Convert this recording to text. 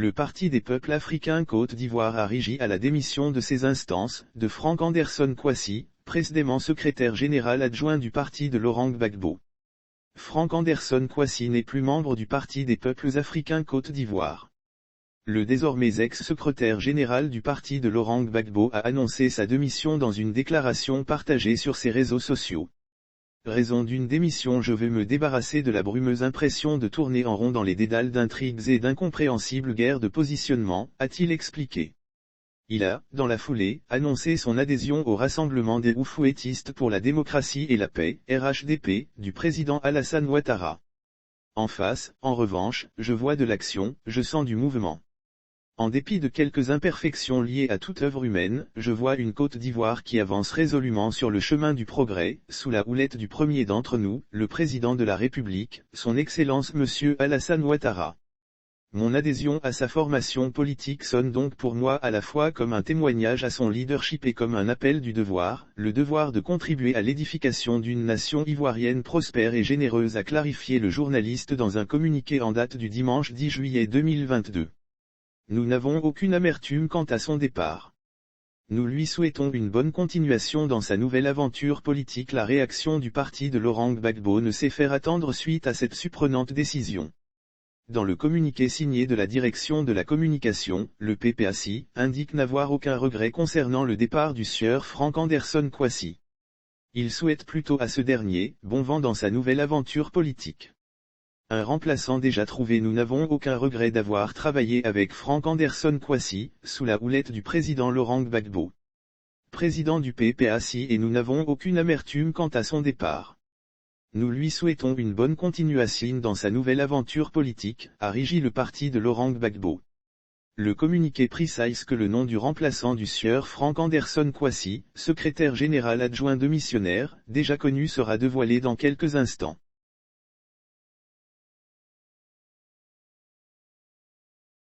Le Parti des peuples africains Côte d'Ivoire a réagi à la démission de ses instances, de Frank Anderson Kwasi, précédemment secrétaire général adjoint du parti de Laurent Gbagbo. Frank Anderson Kwasi n'est plus membre du Parti des peuples africains Côte d'Ivoire. Le désormais ex-secrétaire général du parti de Laurent Gbagbo a annoncé sa démission dans une déclaration partagée sur ses réseaux sociaux. Raison d'une démission: je veux me débarrasser de la brumeuse impression de tourner en rond dans les dédales d'intrigues et d'incompréhensibles guerres de positionnement, a-t-il expliqué. Il a, dans la foulée, annoncé son adhésion au Rassemblement des Oufouettistes pour la démocratie et la paix, RHDP, du président Alassane Ouattara. En face, en revanche, je vois de l'action, je sens du mouvement. En dépit de quelques imperfections liées à toute œuvre humaine, je vois une Côte d'Ivoire qui avance résolument sur le chemin du progrès, sous la houlette du premier d'entre nous, le président de la République, son Excellence Monsieur Alassane Ouattara. Mon adhésion à sa formation politique sonne donc pour moi à la fois comme un témoignage à son leadership et comme un appel du devoir, le devoir de contribuer à l'édification d'une nation ivoirienne prospère et généreuse, a clarifié le journaliste dans un communiqué en date du dimanche 10 juillet 2022. Nous n'avons aucune amertume quant à son départ. Nous lui souhaitons une bonne continuation dans sa nouvelle aventure politique. La réaction du parti de Laurent Gbagbo ne s'est fait attendre suite à cette surprenante décision. Dans le communiqué signé de la direction de la communication, le PPACI indique n'avoir aucun regret concernant le départ du sieur Frank Anderson Kwasi. Il souhaite plutôt à ce dernier bon vent dans sa nouvelle aventure politique. Un remplaçant déjà trouvé. Nous n'avons aucun regret d'avoir travaillé avec Frank Anderson Kwasi, sous la houlette du président Laurent Gbagbo, président du PPACI, et nous n'avons aucune amertume quant à son départ. Nous lui souhaitons une bonne continuation dans sa nouvelle aventure politique, a réagi le parti de Laurent Gbagbo. Le communiqué précise que le nom du remplaçant du sieur Frank Anderson Kwasi, secrétaire général adjoint démissionnaire, déjà connu, sera dévoilé dans quelques instants.